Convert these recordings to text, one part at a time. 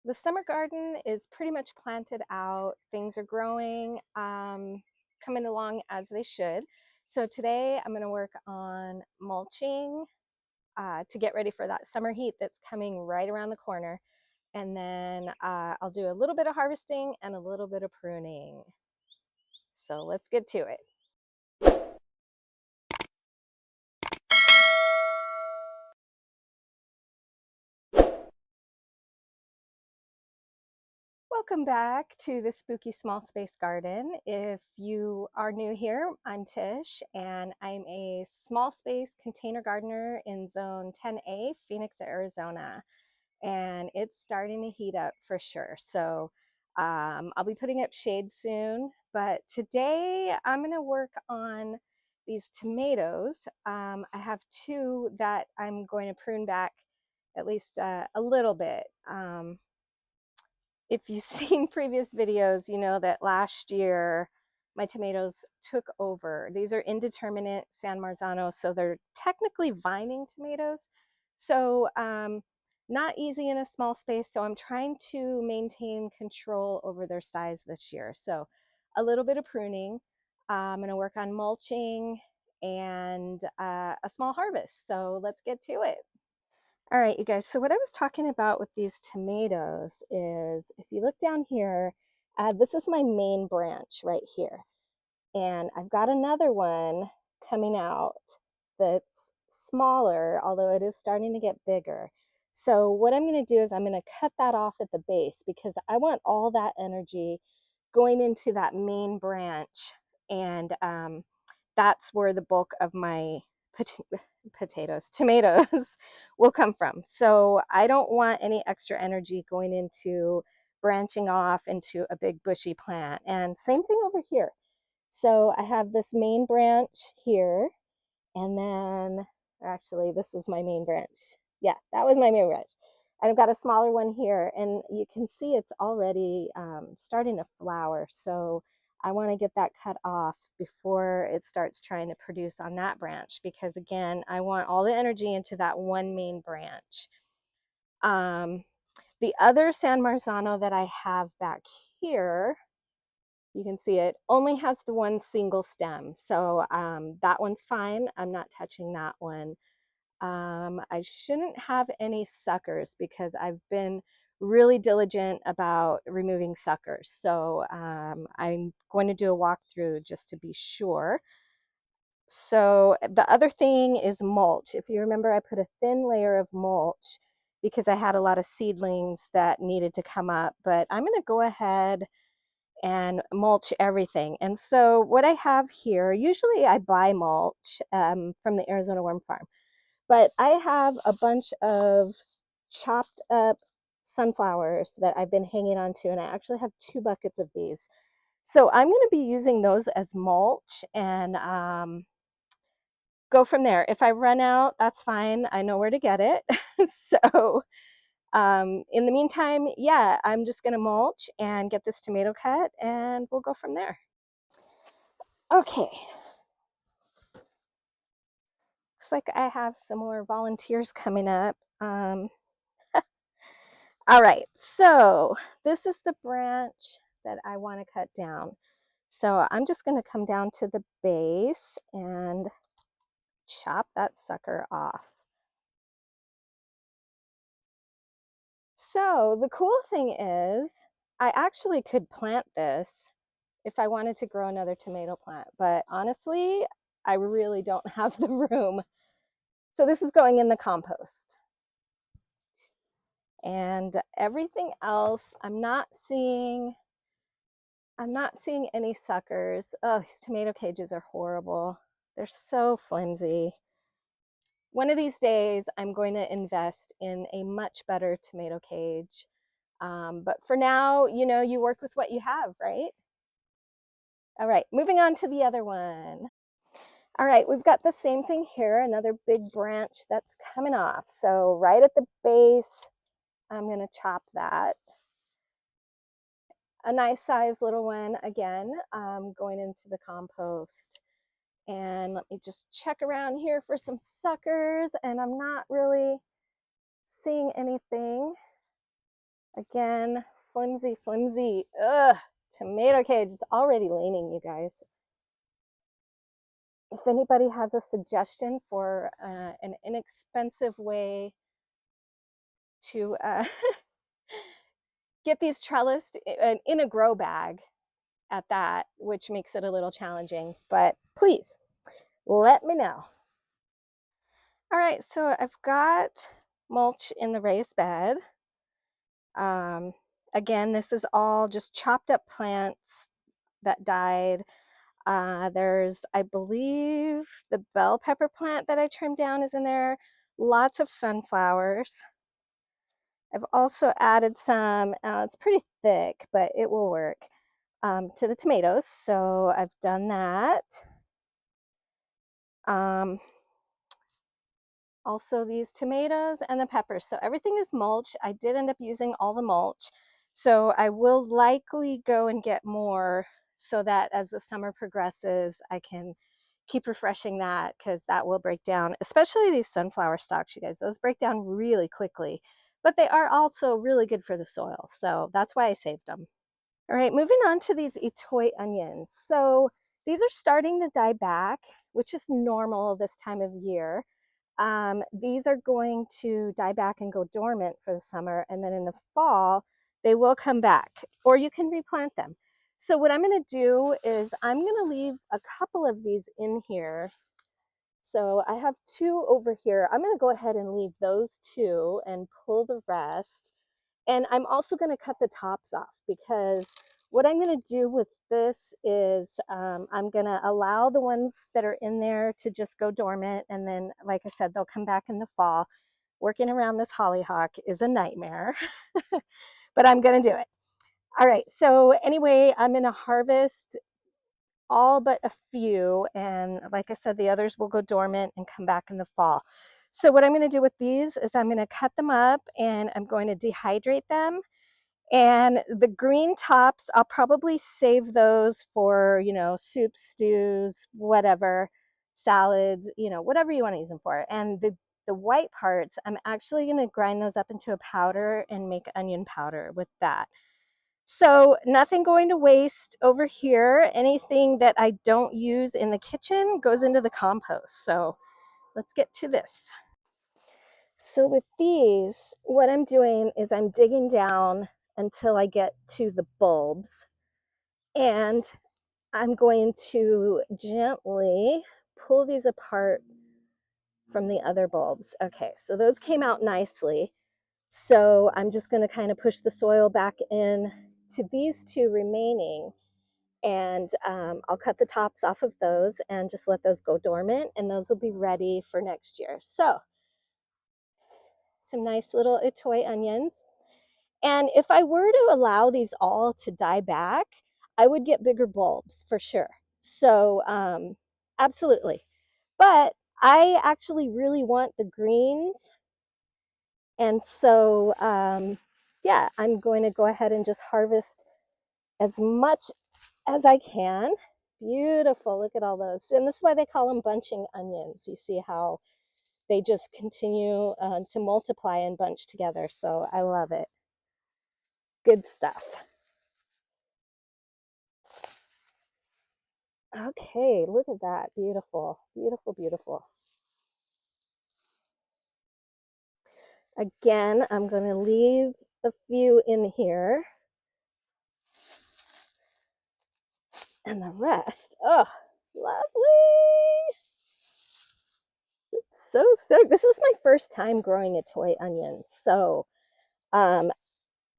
The summer garden is pretty much planted out. Things are growing, coming along as they should. So today I'm going to work on mulching to get ready for that summer heat that's coming right around the corner. And then I'll do a little bit of harvesting and a little bit of pruning. So let's get to it. Welcome back to the Spooky Small Space Garden. If you are new here, I'm Tish, and I'm a small space container gardener in Zone 10A, Phoenix, Arizona. And it's starting to heat up for sure. So I'll be putting up shade soon, but today I'm going to work on these tomatoes. I have two that I'm going to prune back at least a little bit. If you've seen previous videos, you know that last year my tomatoes took over. These are indeterminate San Marzano, so they're technically vining tomatoes. So not easy in a small space. So I'm trying to maintain control over their size this year. So a little bit of pruning. I'm going to work on mulching and a small harvest. So let's get to it. All right, you guys, so what I was talking about with these tomatoes is if you look down here, this is my main branch right here. And I've got another one coming out that's smaller, although it is starting to get bigger. So what I'm going to do is I'm going to cut that off at the base because I want all that energy going into that main branch. And that's where the bulk of my tomatoes will come from. So I don't want any extra energy going into branching off into a big bushy plant. And same thing over here. So I have this main branch here, and then actually this is my main branch. Yeah, that was my main branch. And I've got a smaller one here, and you can see it's already starting to flower. So I want to get that cut off before it starts trying to produce on that branch, because again, I want all the energy into that one main branch. The other San Marzano that I have back here, you can see it only has the one single stem. So that one's fine. I'm not touching that one. I shouldn't have any suckers because I've been really diligent about removing suckers. So I'm going to do a walkthrough just to be sure. So the other thing is mulch. If you remember, I put a thin layer of mulch because I had a lot of seedlings that needed to come up, but I'm going to go ahead and mulch everything. And so what I have here, usually I buy mulch from the Arizona Worm Farm, but I have a bunch of chopped up sunflowers that I've been hanging on to, and I actually have 2 buckets of these. So I'm going to be using those as mulch and go from there. If I run out, that's fine. I know where to get it. So in the meantime, yeah, I'm just going to mulch and get this tomato cut, and we'll go from there. Okay. Looks like I have some more volunteers coming up. All right, so this is the branch that I want to cut down. So I'm just going to come down to the base and chop that sucker off. So the cool thing is I actually could plant this if I wanted to grow another tomato plant, but honestly, I really don't have the room. So this is going in the compost. And everything else, I'm not seeing any suckers. Oh, these tomato cages are horrible. They're so flimsy. One of these days, I'm going to invest in a much better tomato cage. But for now, you know, you work with what you have, right? All right, moving on to the other one. All right, we've got the same thing here, another big branch that's coming off. So right at the base, I'm going to chop that. A nice size little one, again, going into the compost. And let me just check around here for some suckers, and I'm not really seeing anything. Again, flimsy, flimsy. Ugh, tomato cage. It's already leaning, you guys. If anybody has a suggestion for an inexpensive way to get these trellised in a grow bag at that, which makes it a little challenging, but please let me know. All right, so I've got mulch in the raised bed. Again, this is all just chopped up plants that died. There's, I believe, the bell pepper plant that I trimmed down is in there. Lots of sunflowers. I've also added some, it's pretty thick, but it will work, to the tomatoes. So I've done that. Also these tomatoes and the peppers. So everything is mulch. I did end up using all the mulch. So I will likely go and get more so that as the summer progresses, I can keep refreshing that, because that will break down, especially these sunflower stalks, you guys. Those break down really quickly, but they are also really good for the soil. So that's why I saved them. All right, moving on to these Itoi onions. So these are starting to die back, which is normal this time of year. These are going to die back and go dormant for the summer, and then in the fall they will come back, or you can replant them. So what I'm going to do is I'm going to leave a couple of these in here. So I have 2 over here. I'm going to go ahead and leave those 2 and pull the rest. And I'm also going to cut the tops off, because what I'm going to do with this is I'm going to allow the ones that are in there to just go dormant. And then, like I said, they'll come back in the fall. Working around this hollyhock is a nightmare, but I'm going to do it. All right. So anyway, I'm going to harvest all but a few. And like I said, the others will go dormant and come back in the fall. So what I'm going to do with these is I'm going to cut them up and I'm going to dehydrate them. And the green tops, I'll probably save those for, soups, stews, whatever, salads, whatever you want to use them for. And the white parts, I'm actually going to grind those up into a powder and make onion powder with that. So nothing going to waste over here. Anything that I don't use in the kitchen goes into the compost. So let's get to this. So with these, what I'm doing is I'm digging down until I get to the bulbs, and I'm going to gently pull these apart from the other bulbs. Okay, so those came out nicely. So I'm just going to kind of push the soil back in to these 2 remaining, and I'll cut the tops off of those and just let those go dormant, and those will be ready for next year. So some nice little Itoi onions. And if I were to allow these all to die back, I would get bigger bulbs for sure. So absolutely. But I actually really want the greens. And so, yeah, I'm going to go ahead and just harvest as much as I can. Beautiful. Look at all those. And this is why they call them bunching onions. You see how they just continue to multiply and bunch together. So I love it. Good stuff. Okay, look at that. Beautiful, beautiful, beautiful. Again, I'm going to leave a few in here. And the rest, oh, lovely. So stoked. This is my first time growing Itoi onions. So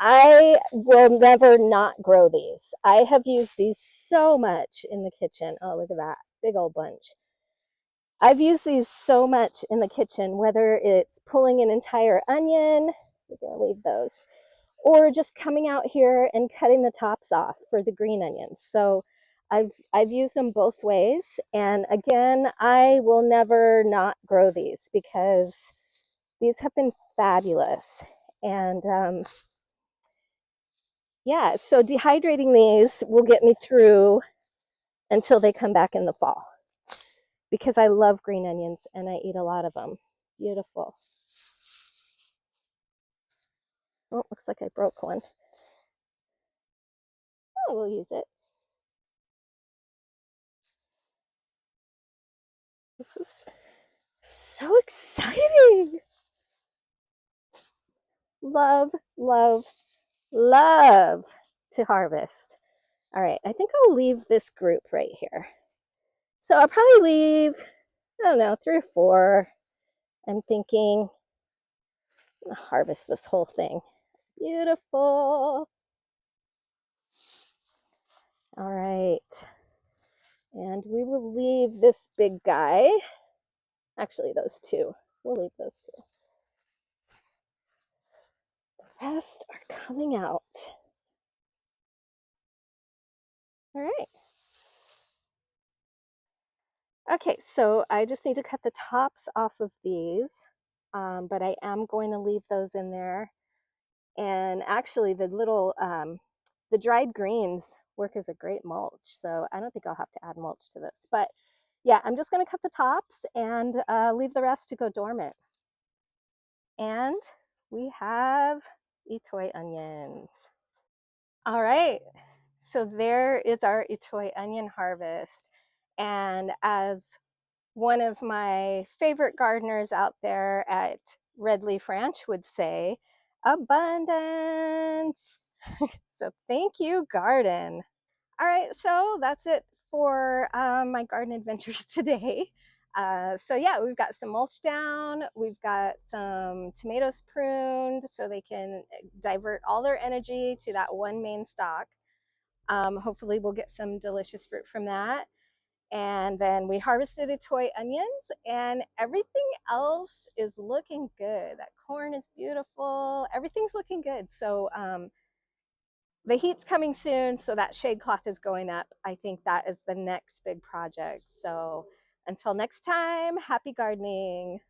I will never not grow these. I have used these so much in the kitchen. Oh, look at that. Big old bunch. I've used these so much in the kitchen, whether it's pulling an entire onion, we're going to leave those, or just coming out here and cutting the tops off for the green onions. So I've used them both ways. And again, I will never not grow these because these have been fabulous. And yeah, so dehydrating these will get me through until they come back in the fall, because I love green onions and I eat a lot of them. Beautiful. Oh, looks like I broke one. Oh, we'll use it. This is so exciting. Love, love, love to harvest. All right, I think I'll leave this group right here. So I'll probably leave, I don't know, 3 or 4. I'm thinking, I'm gonna harvest this whole thing. Beautiful. All right. And we will leave this big guy. Actually, those 2. We'll leave those 2. The rest are coming out. All right. Okay, so I just need to cut the tops off of these, but I am going to leave those in there. And actually, the dried greens work as a great mulch, so I don't think I'll have to add mulch to this. But yeah, I'm just going to cut the tops and leave the rest to go dormant. And we have Itoy onions. All right, so there is our Itoy onion harvest. And as one of my favorite gardeners out there at Red Leaf Ranch would say, abundance. So thank you, garden. All right, so that's it for my garden adventures today. So yeah, we've got some mulch down. We've got some tomatoes pruned so they can divert all their energy to that one main stalk. Hopefully we'll get some delicious fruit from that. And then we harvested Itoy onions, and everything else is looking good. That corn is beautiful. Everything's looking good. So the heat's coming soon, so that shade cloth is going up. I think that is the next big project. So until next time, happy gardening.